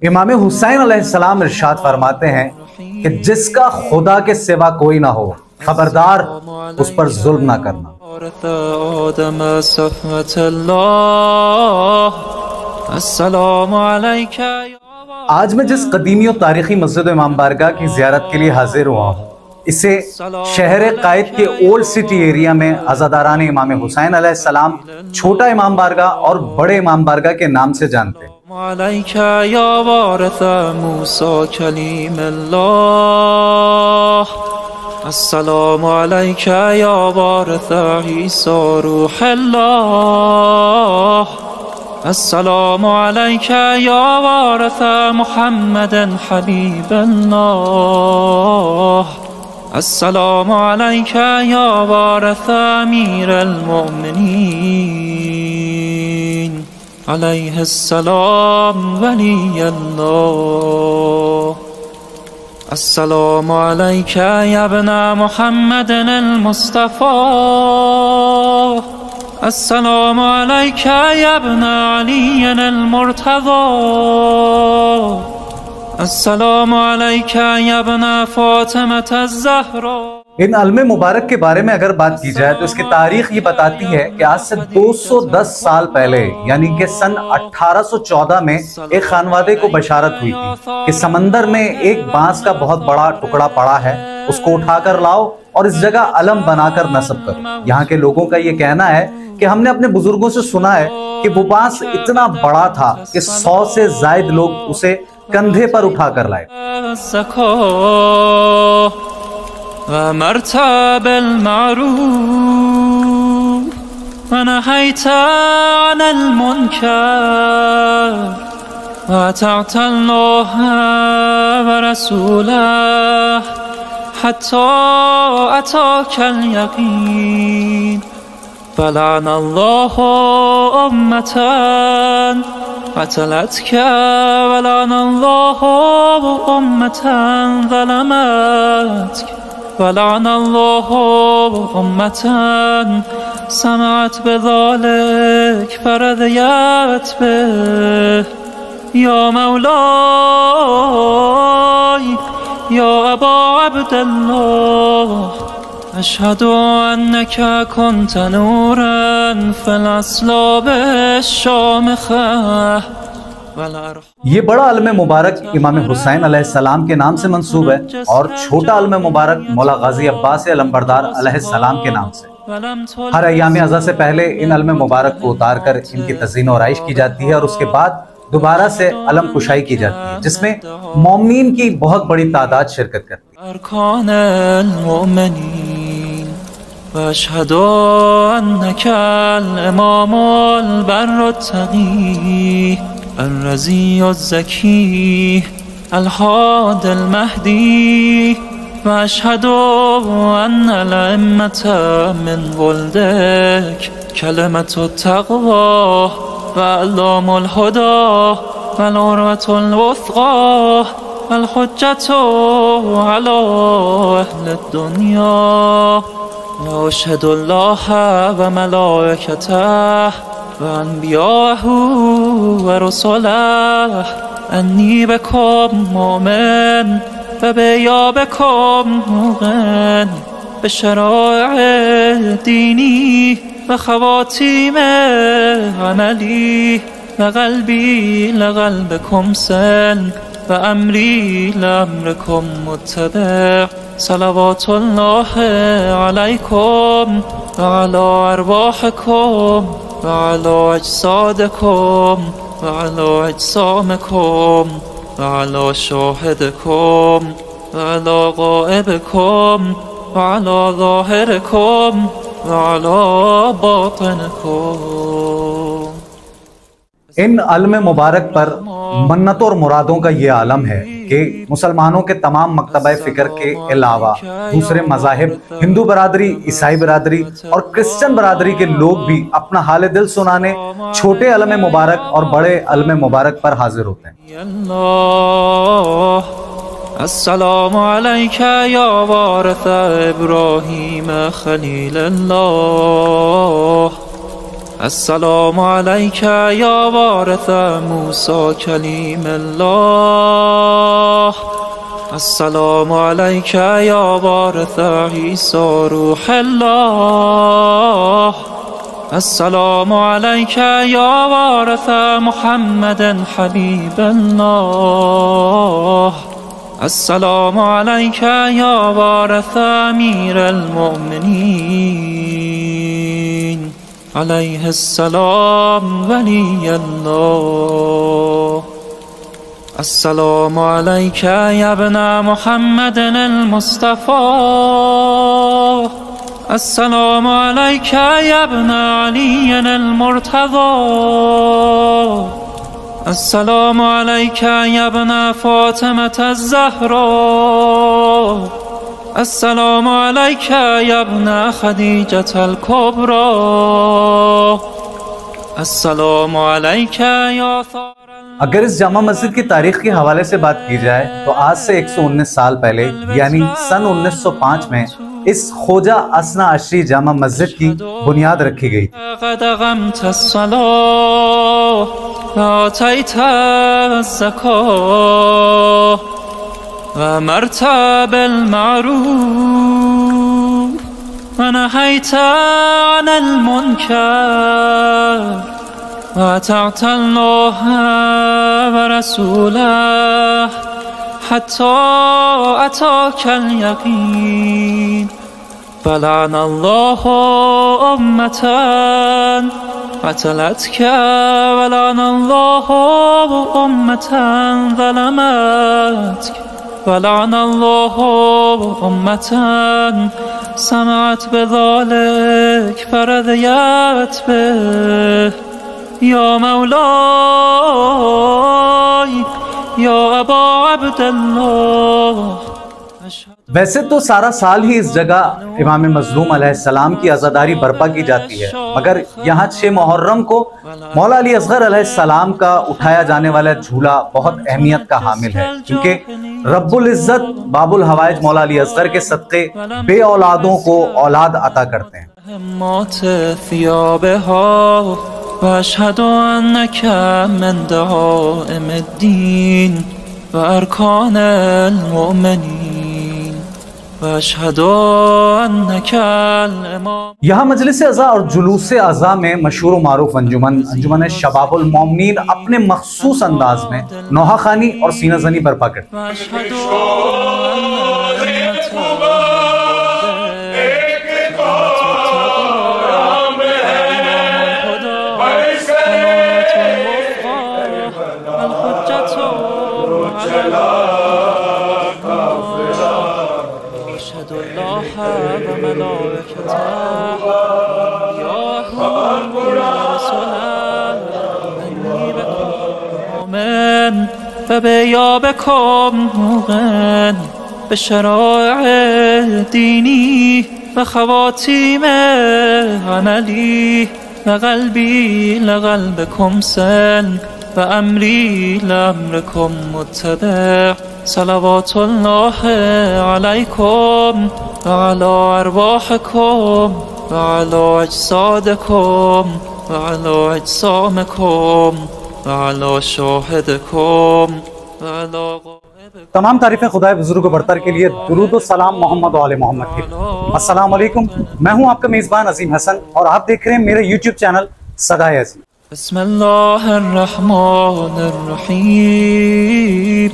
इमाम हुसैन अलैहिस्सलाम इरशाद फरमाते हैं कि जिसका खुदा के सिवा कोई ना हो, खबरदार उस पर जुल्म ना करना। आज मैं जिस कदीमी और तारीखी मस्जिद इमाम बारगाह की ज़ियारत के लिए हाजिर हुआ हूँ, इसे शहर कायद के ओल्ड सिटी एरिया में अज़ादारान इमाम हुसैन अलैहिस्सलाम, छोटा इमाम बारगाह और बड़े इमाम बारगाह के नाम से जानते हैं। अस्सलामु अलैका या वारिस ईसा रूहुल्लाह, अस्सलामु अलैका या वारिस मुहम्मदन हबीबल्लाह, अस्सलामु अलैका या वारिस अमीरुल मोमिनीन अलैहिस्सलाम वलियल्लाह। अस्सलामु अलैका या इब्ना मुहम्मदिन अल-मुस्तफ़ा, अस्सलामु अलैका या इब्ना अलीय्यिन अल-मुर्तज़ा, अस्सलामु अलैका या इब्ना फ़ातिमत अज़-ज़हरा। इन अलमे मुबारक के बारे में अगर बात की जाए तो इसकी तारीख ये बताती है कि आज से 210 साल पहले यानी कि सन 1814 में एक खानवादे को बशारत हुई थी कि समंदर में एक बांस का बहुत बड़ा टुकड़ा पड़ा है, उसको उठाकर लाओ और इस जगह अलम बनाकर नस्ब करो। यहाँ के लोगों का ये कहना है कि हमने अपने बुजुर्गों से सुना है कि वो बांस इतना बड़ा था कि 100 से ज्यादा लोग उसे कंधे पर उठाकर लाए। وأمرت بالمعروف ونهيت عن المنكر وأطعت الله ورسوله حتى أتاك اليقين. فلعن الله أمة قتلتك ولعن الله أمة ظلمتك ولعن الله أمة سمعت بذلك فرضيت به. يا مولاي يا أبا عبد الله، أشهد أنك كنت نورا في الأصلاب الشامخة. ये बड़ा अलमे मुबारक इमाम हुसैन अलैहिस्सलाम के नाम से मंसूब है और छोटा अलमे मुबारक मौला गाजी अब्बास अलंबरदार अलैहिस्सलाम के नाम से। हर अय्याम अज़ा से पहले इन अलमे मुबारक को उतार कर इनकी तज़ीन और आइश की जाती है और उसके बाद दोबारा से अलम कुशाई की जाती है, जिसमें मोमिनीन की बहुत बड़ी तादाद शिरकत करती है। وأشهد أنك الإمام البر التقي الرزي الزكي الهادي المهدي. وأشهد أن الأئمة من ولدك كلمة التقوى وأعلام الهدى والعروة الوثقى والحجة على أهل الدنيا. وأشهد الله وملائكته وأنبياءه ورسله أني بكم مؤمن وبإيابكم موقن بشرائع ديني وخواتيم عملي وقلبي لقلبكم سن وأمري لأمركم متبع. صلوات الله عليكم وعلى أرواحكم وعلى أجسادكم وعلى أجسامكم وعلى شاهدكم وعلى غائبكم وعلى ظاهركم وعلى باطنكم. इन अलमे मुबारक पर मन्नतों और मुरादों का ये आलम है कि मुसलमानों के तमाम मकतबा फ़िक्र के अलावा दूसरे मज़ाहिब, हिंदू बरादरी, ईसाई बरादरी और क्रिश्चियन बरादरी के लोग भी अपना हाल दिल सुनाने छोटे अलमे मुबारक और बड़े अलमे मुबारक पर हाजिर होते हैं। अस्सलामु अलैका या वारिस इब्राहीम खलीलल्लाह, السلام عليك يا وارث موسى كليم الله. السلام عليك يا وارث عيسى روح الله. السلام عليك يا وارث محمد حبيب الله. السلام عليك يا وارث أمير المؤمنين عليه السلام ولي الله. السلام عليك يا ابن محمد المصطفى. السلام عليك يا ابن علي المرتضى. السلام عليك يا ابن فاطمة الزهراء. السلام عليك يا ابن خديجة الكبرى. السلام عليك يا ثار. अगर इस जामा मस्जिद की तारीख के हवाले से बात की जाए तो आज से 119 साल पहले यानी सन 1905 में इस खोजा असना अशरी जामा मस्जिद की बुनियाद रखी गई थी। وأطعت الله ورسوله حتى أتاك اليقين. فلعن الله أمة قتلتك ولعن الله أمة ظلمتك ولعن الله أمة سمعت بذلك فرضيت به. یا مولاي یا ابا عبدالله. वैसे तो सारा साल ही इस जगह इमाम मजलूम अलैहिस्सलाम की अज़ादारी बर्पा की जाती है, मगर यहाँ 6 मुहर्रम को मौला अली असगर अलैहिस्सलाम का उठाया जाने वाला झूला बहुत अहमियत का हामिल है, क्योंकि रब्बुल इज्जत बाबुल हवाइज मौला अली असगर के सदक़े बे औलादों को औलाद अता करते हैं। وأشهد أنك من دعائم الدين وأركان المؤمنين وأشهد أنك الإمام. यहाँ मजलिस अज़ा और जुलूस अज़ा में मशहूर मारूफ अंजुमन शबाबुल मोमिनीन अपने मखसूस अंदाज में नौहा खानी और सीना ज़नी बर्पा करती है। فبيابكم موغن بشرائع ديني وخواتيم عملي وقلبي لقلبكم سن وأمري لأمركم متبع. صلوات الله عليكم وعلى أرواحكم وعلى أجسادكم وعلى أجسامكم وعلى شاهدكم وعلى तमाम तारीफें खुदा बुजुर्ग बरतर के लिए दुरूद व सलाम मोहम्मद वाले मोहम्मद के। अस्सलाम वालेकुम, मैं हूं आपका मेज़बान अजीम हसन और आप देख रहे हैं मेरे YouTube चैनल सदाए अजीम। बिस्मिल्लाहिर्रहमानिर्रहीम।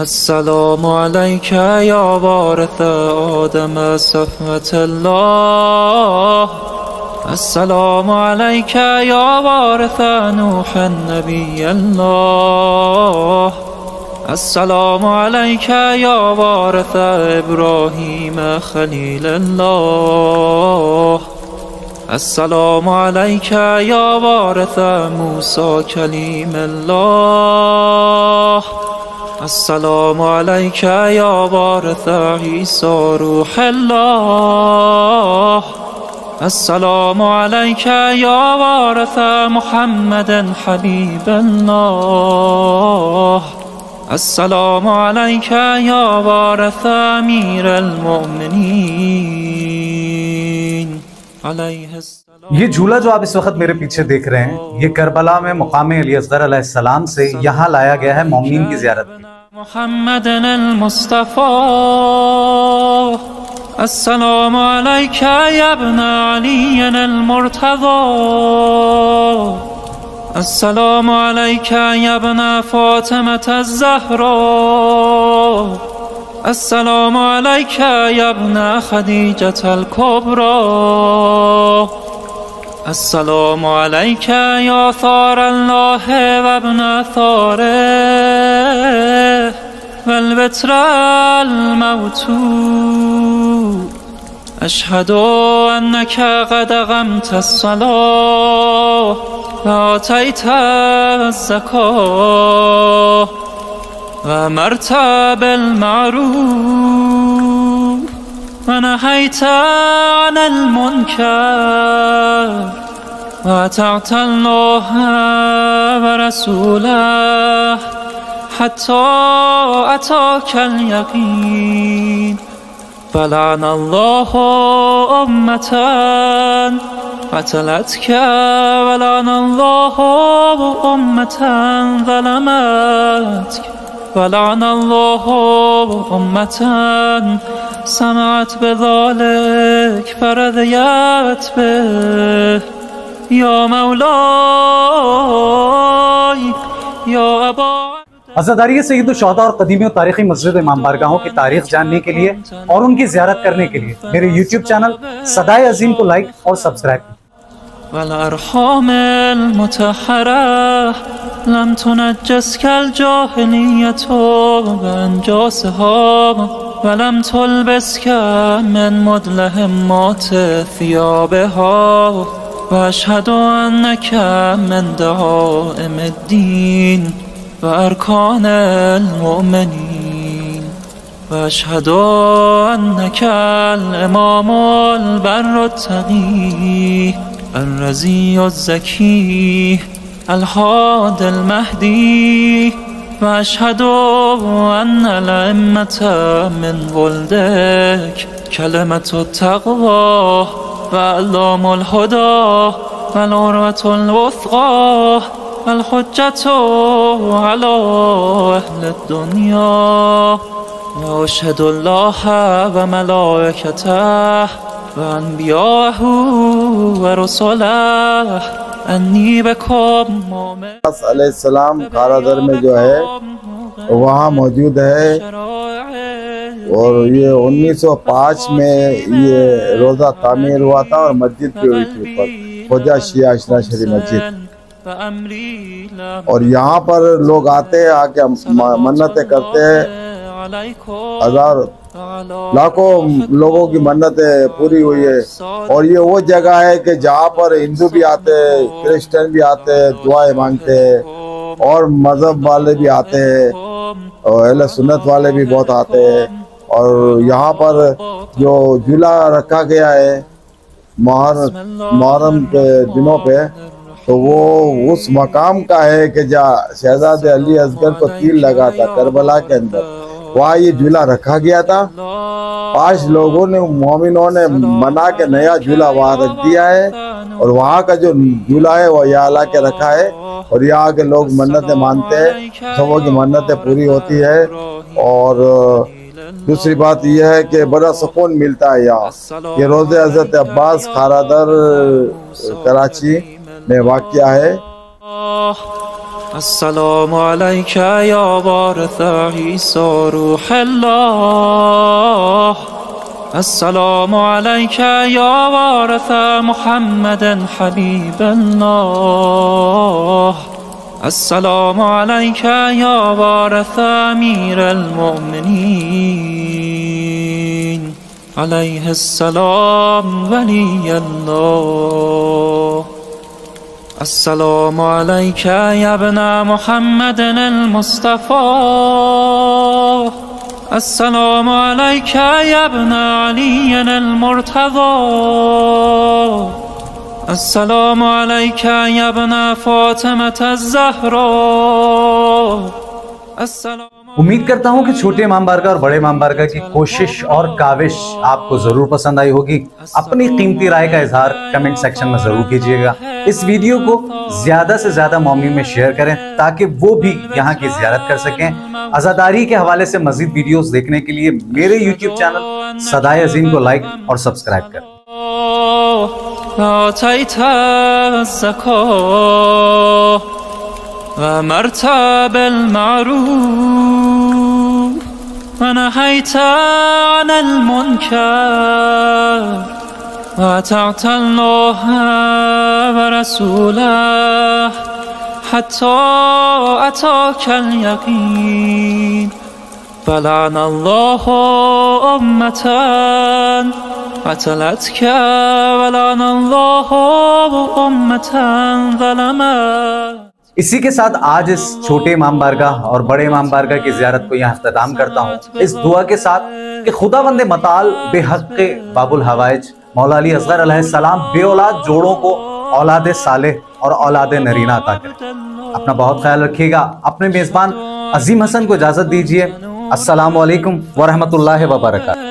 अस्सलामु अलैका या वारिस आदम सफ़वतल्लाह। अस्सलामु अलैका या वारिस नूह नबियल्लाह। السلام عليك يا وارث إبراهيم خليل الله. السلام عليك يا وارث موسى كليم الله. السلام عليك يا وارث عيسى روح الله. السلام عليك يا وارث محمد حبيب الله. السلام عليك يا وارث أمير المؤمنين عليه السلام. ये झूला जो आप इस वक्त मेरे पीछे देख रहे हैं, ये करबला में मुकाम अली असगर अलैहिस्सलाम से यहाँ लाया गया है मोमिन की ज़ियारत के लिए। मुहम्मदन अल-मुस्तफ़ा अस्सलामु अलैका या इब्न अली अल-मुर्तज़ा अस्सलामु अलैका या इब्न फ़ातिमा अज़-ज़हरा अस्सलामु अलैका या इब्न खदीजा अल-कुबरा अस्सलामु अलैका या थार अल्लाह व इब्न थारिह वल बित्र अल-मौतूद अशहदु अन्नका क़द अक़मत अस्सलाह व आतैत अज़-ज़काह व अमरत बिल-मअरूफ व नहैत अनिल मुनकर व अतअत अल्लाह व रसूलह हत्ता अताकल यकीन फलअन अल्लाहु उम्मतन قتلتك ولعن الله أمة ظلمتك ولعن الله أمة سمعت بذلك فرضيت به يا مولاي يا أبا अज़ादारिया सईद शुहदा और कदीमी और तारीखी मस्जिद इमाम बारगाहों की तारीख जानने के लिए और उनकी ज़ियारत करने के लिए मेरे YouTube चैनल सदाए अज़ीम को लाइक और सब्सक्राइब कीजिए। والأرحام المتحرة لم تنجسك الجاهلية بأنجاسها ولم تلبسك من مدلهمات ثيابها وأشهد أنك من دعائم الدين وأركان المؤمنين وأشهد أنك الإمام البر التقي الرزي الزكي الهادي المهدي وأشهد أن الأئمة من ولدك كلمة التقوى وأعلام الهدى والعروة الوثقى والحجة على أهل الدنيا وأشهد الله وملائكته وأنبياءه ورسله अन्नी अलैहिस्सलाम कारादर में जो है वहाँ मौजूद है और ये 1905 में ये रोज़ा तामीर हुआ था और मस्जिद भी हुई थी ऊपर खोजा शिया अशना शरी मस्जिद। और यहाँ पर लोग आते हैं, आके मन्नतें करते हैं, हजार लाखों लोगों की मन्नतें पूरी हुई है। और ये वो जगह है कि जहाँ पर हिंदू भी आते हैं, क्रिश्चियन भी आते हैं, दुआएं मांगते हैं और मजहब वाले भी आते हैं और अहले सुन्नत वाले भी बहुत आते हैं। और यहाँ पर जो झूला रखा गया है मुहर्रम के दिनों पे, तो वो उस मकाम का है कि जहाँ शहजादे अली असगर को तीर लगा था करबला के अंदर, वहाँ ये झूला रखा गया था। 5 लोगों ने मोमिनों ने मना के नया झूला वहाँ रख दिया है और वहाँ का जो झूला है वो यहाँ ला के रखा है और यहाँ के लोग मन्नतें मानते हैं, सबों की मन्नतें पूरी होती है। और दूसरी बात यह है कि बड़ा सुकून मिलता है यहाँ। ये रोज़े हज़रत अब्बास खारादर कराची में वाक़या है। السلام عليك يا وارث عيسى روح الله السلام عليك يا وارث محمد حبيب الله السلام عليك يا وارث أمير المؤمنين عليه السلام ولي الله السلام عليك يا ابن محمد المصطفى السلام عليك يا ابن علي المرتضى السلام عليك يا ابن فاطمة الزهراء السلام उम्मीद करता हूं कि छोटे इमाम बारगाह और बड़े इमाम बारगाह की कोशिश और काविश आपको जरूर पसंद आई होगी। अपनी कीमती राय का इजहार कमेंट सेक्शन में जरूर कीजिएगा। इस वीडियो को ज्यादा से ज्यादा मौमिन में शेयर करें ताकि वो भी यहाँ की जियारत कर सकें। अज़ादारी के हवाले से मजीद वीडियोस देखने के लिए मेरे YouTube चैनल सदाए अजीम को लाइक और सब्सक्राइब करें। وأمرت بالمعروف ونهيت عن المنكر وأطعت الله ورسوله حتى أتاك اليقين فلعن الله أمة قتلتك ولعن الله أمة ظلمت। इसी के साथ आज इस छोटे इमाम बारगाह और बड़े इमाम बारगाह की ज़ियारत को यहाँ इख्तिताम करता हूँ, इस दुआ के साथ कि खुदावंद मताल बेहक़ बाबुल हवाइज मौला अली असगर अलैहिस्सलाम बे औलाद जोड़ों को औलाद सालेह और औलाद नरीना अता करें। अपना बहुत ख्याल रखिएगा। अपने मेज़बान अजीम हसन को इजाज़त दीजिए। अस्सलामु अलैकुम व रहमतुल्लाहि व बरकातुहू।